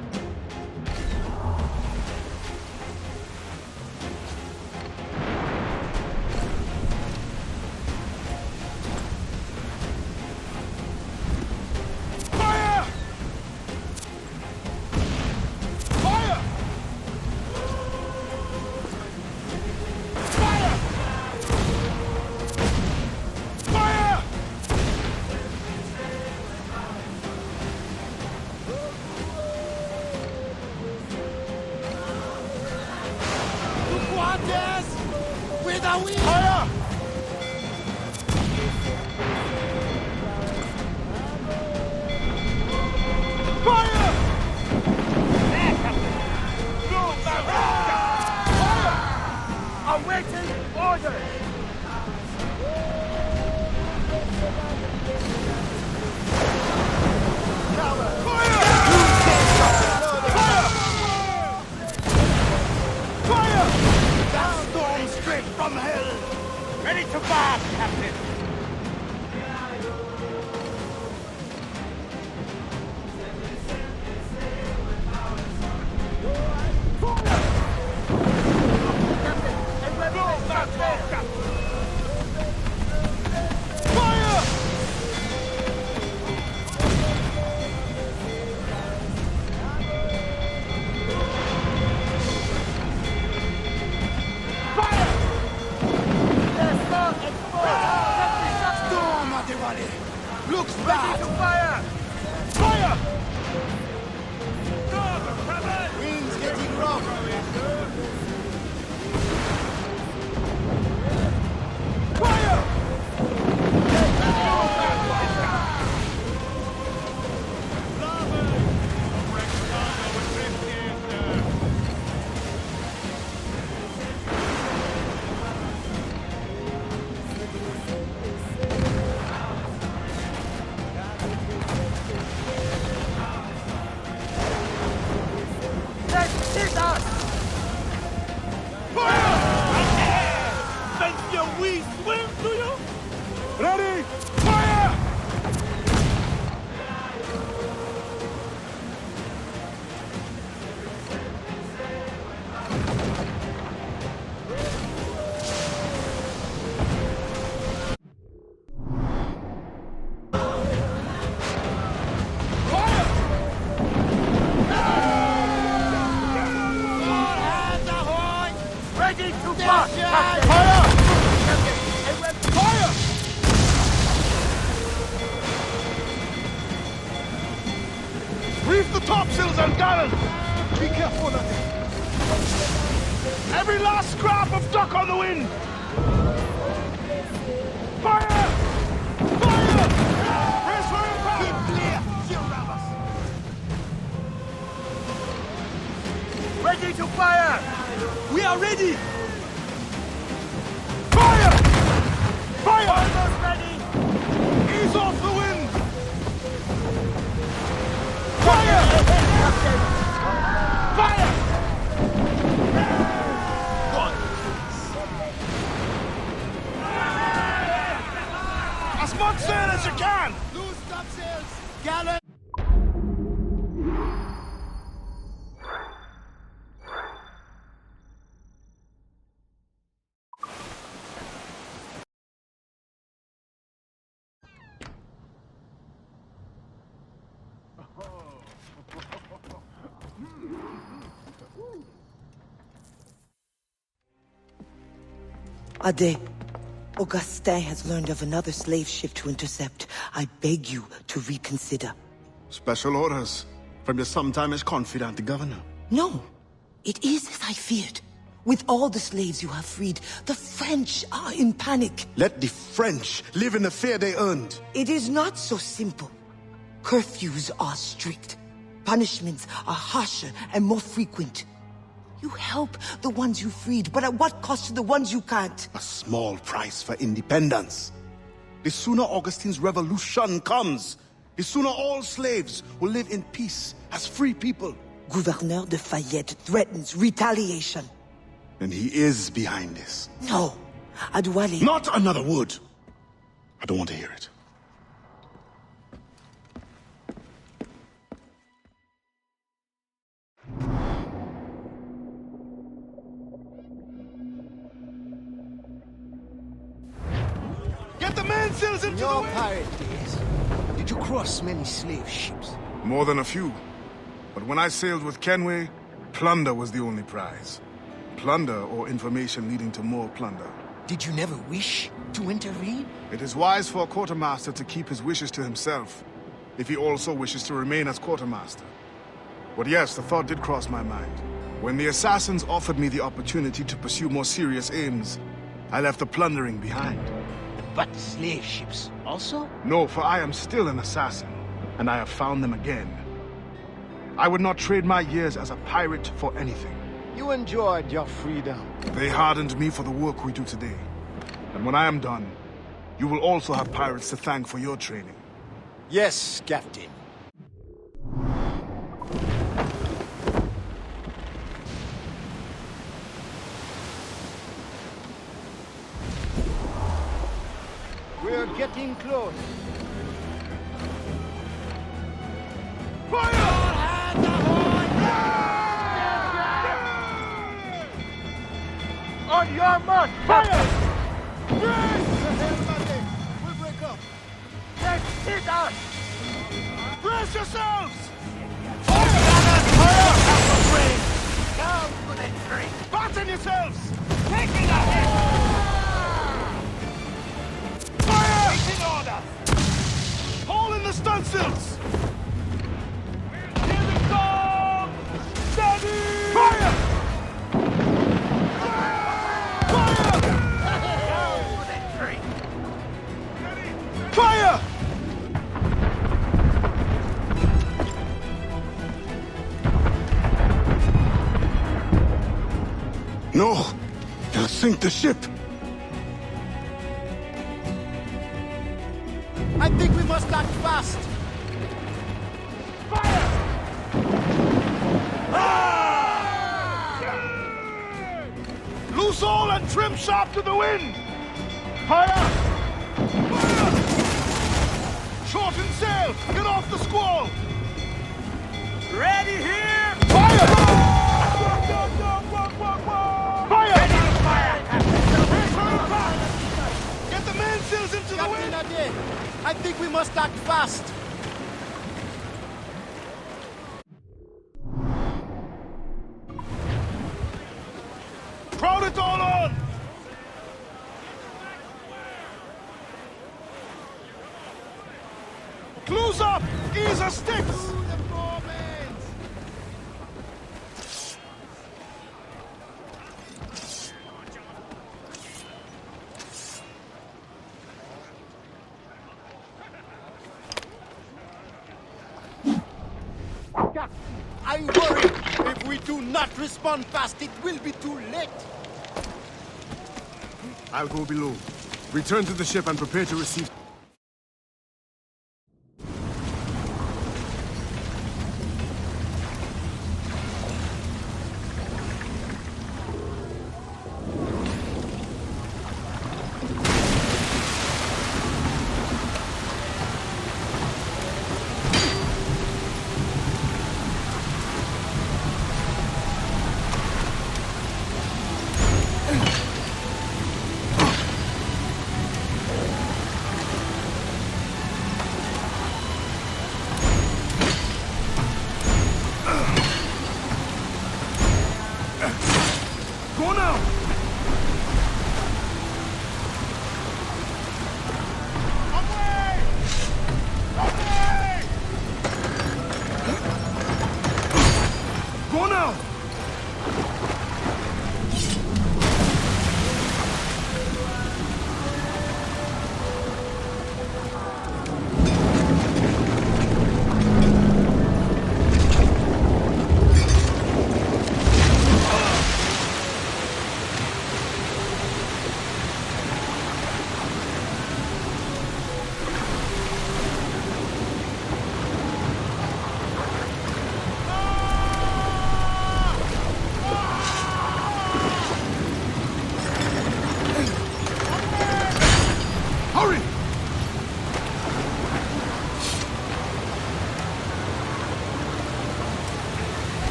Looks bad! Fire! Fire! Wings getting rough! Fire! Ready! Fire! Ready to march! Fire! Fire! Reef the topsails and gallant! Be careful of it! Every last scrap of duck on the wind! Fire! Fire! Brace for impact! Keep clear! Shield us! Ready to fire! We are ready! Fire! Fire! Almost ready! Ease off the wind! Fire! Fire! Short sail as you can! Loose topsails! Gallant! Ade, Augustin has learned of another slave ship to intercept. I beg you to reconsider. Special orders from your sometime-ish confidant, the governor. No, it is as I feared. With all the slaves you have freed, the French are in panic. Let the French live in the fear they earned. It is not so simple. Curfews are strict. Punishments are harsher and more frequent. You help the ones you freed, but at what cost to the ones you can't? A small price for independence. The sooner Augustine's revolution comes, the sooner all slaves will live in peace as free people. Gouverneur de Fayet threatens retaliation. And he is behind this. No, Adouale. Not another word. I don't want to hear it. Get the mainsails into your the wind! pirate days, did you cross many slave ships? More than a few. But when I sailed with Kenway, plunder was the only prize. Plunder or information leading to more plunder. Did you never wish to intervene? It is wise for a quartermaster to keep his wishes to himself, if he also wishes to remain as quartermaster. But yes, the thought did cross my mind. When the assassins offered me the opportunity to pursue more serious aims, I left the plundering behind. But slave ships also? No, for I am still an assassin, and I have found them again. I would not trade my years as a pirate for anything. You enjoyed your freedom. They hardened me for the work we do today. And when I am done, you will also have pirates to thank for your training. Yes, Captain. We're getting close. On your mark, fire! We'll break up. Let's hit us! Brace yourselves! Fire! Down for the tree! Batten yourselves! Taking a hit! Fire! Taking order! Hole in the stunsails! Here we come! Steady! Fire! Fire! No! They'll sink the ship! I think we must act fast! Fire! Loose all and trim sharp to the wind! Fire! Shorten sail! Get off the squall! Ready here! Fire! Fire! Ready to fire! Get the mainsails into the wind! Captain, I think we must act fast! Crowd it all on! Close up! Ease her sticks! I worry! If we do not respond fast, it will be too late! I'll go below. Return to the ship and prepare to receive...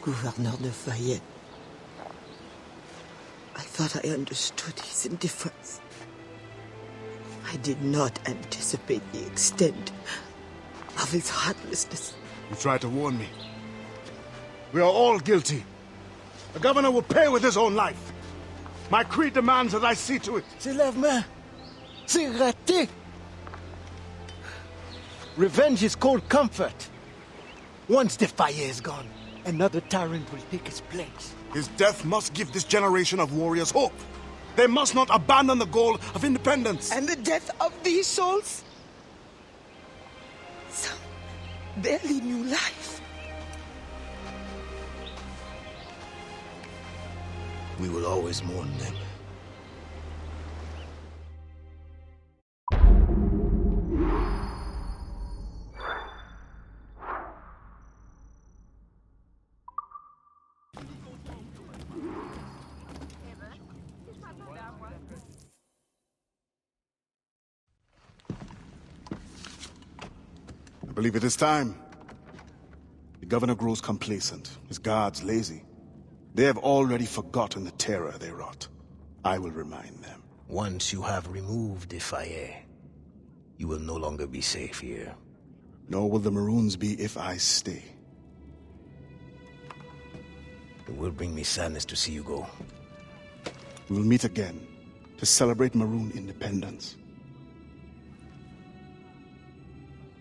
Gouverneur de Fayet. I thought I understood his indifference. I did not anticipate the extent of his heartlessness. You tried to warn me. We are all guilty. The governor will pay with his own life. My creed demands that I see to it. C'est l'avemain. C'est raté. Revenge is cold comfort. Once the fire is gone, another tyrant will take his place. His death must give this generation of warriors hope. They must not abandon the goal of independence. And the death of these souls? Some barely knew life. We will always mourn them. I believe it is time. The governor grows complacent, his guards lazy. They have already forgotten the terror they wrought. I will remind them. Once you have removed the fire, you will no longer be safe here. Nor will the Maroons be if I stay. It will bring me sadness to see you go. We will meet again to celebrate Maroon independence.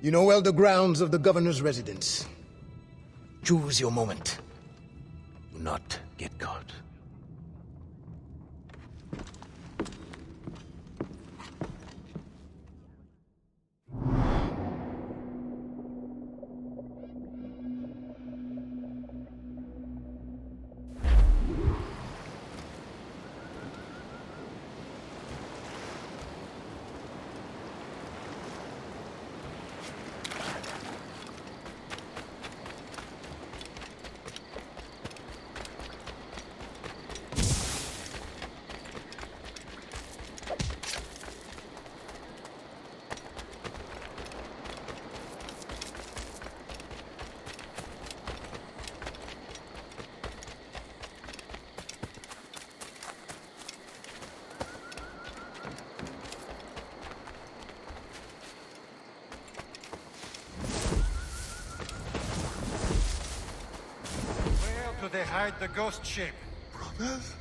You know well the grounds of the governor's residence. Choose your moment. Do not get caught. They hide the ghost ship. Brothers,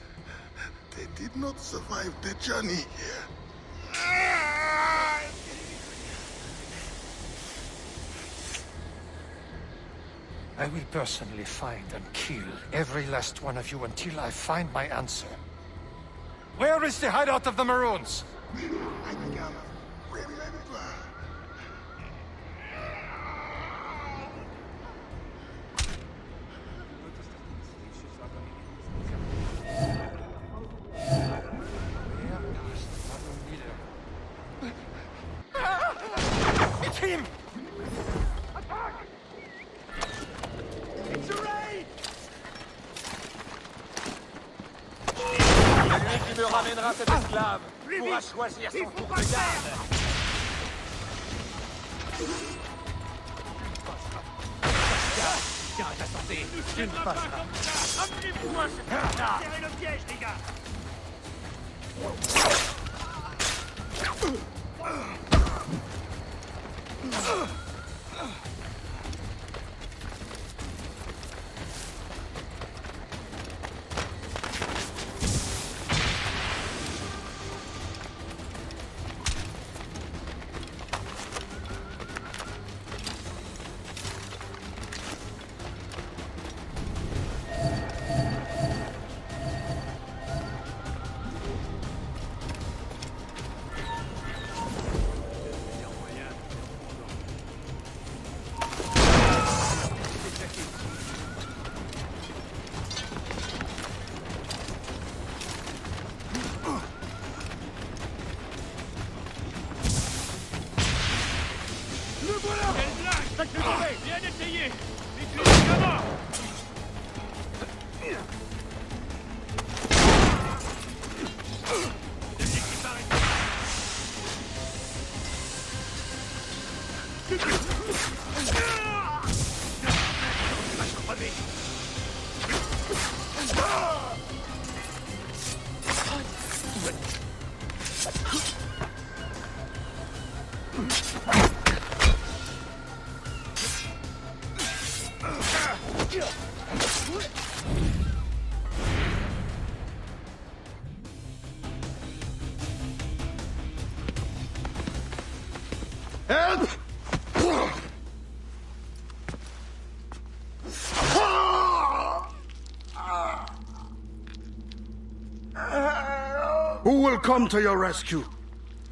they did not survive the journey here. I will personally find and kill every last one of you until I find my answer. Where is the hideout of the Maroons? It's him! It's a raid! Celui qui me ramènera cet esclave pourra choisir son tour de garde. Tiens, ta santé, tu ne passeras. Amenez-moi ce bâtard! Serrez le piège, les gars! Bien essayé! Mais tu es gamin! Help! Who will come to your rescue?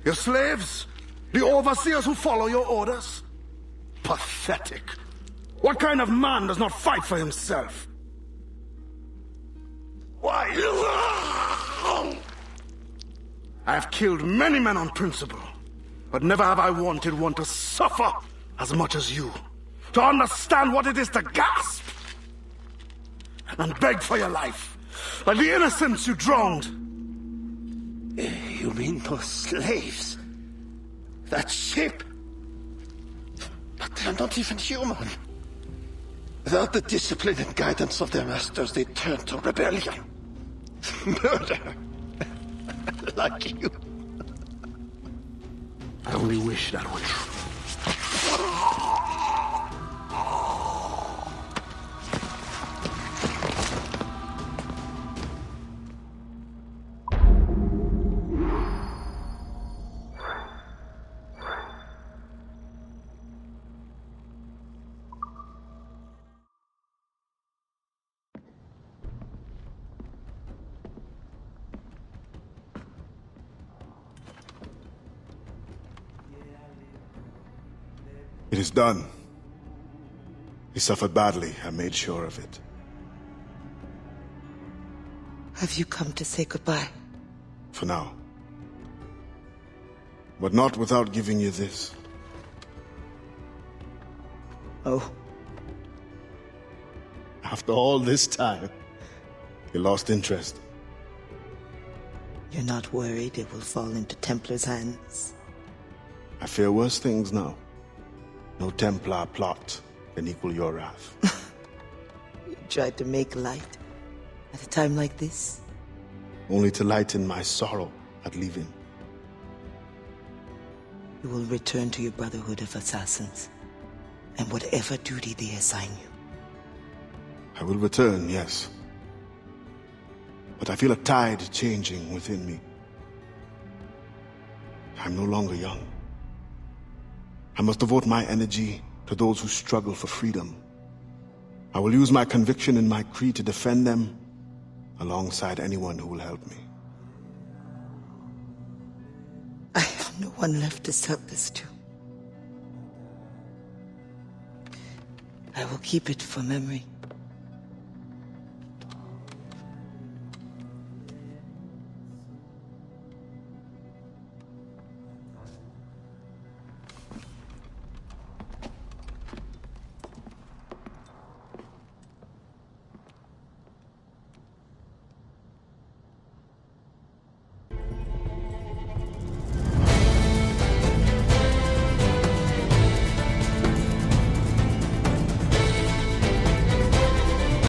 Your slaves? The overseers who follow your orders? Pathetic. What kind of man does not fight for himself? Why? I have killed many men on principle, but never have I wanted one to suffer as much as you. To understand what it is to gasp and beg for your life, like the innocents you drowned. You mean those slaves? That ship? But they're not even human. Without the discipline and guidance of their masters, they turn to rebellion. Murder. Like you. I only wish that were true. It is done. He suffered badly. I made sure of it. Have you come to say goodbye? For now. But not without giving you this. Oh. After all this time, you lost interest. You're not worried it will fall into Templar's hands? I fear worse things now. No Templar plot can equal your wrath. You tried to make light at a time like this? Only to lighten my sorrow at leaving. You will return to your Brotherhood of Assassins, and whatever duty they assign you. I will return, yes. But I feel a tide changing within me. I'm no longer young. I must devote my energy to those who struggle for freedom. I will use my conviction and my creed to defend them alongside anyone who will help me. I have no one left to sell this to. I will keep it for memory.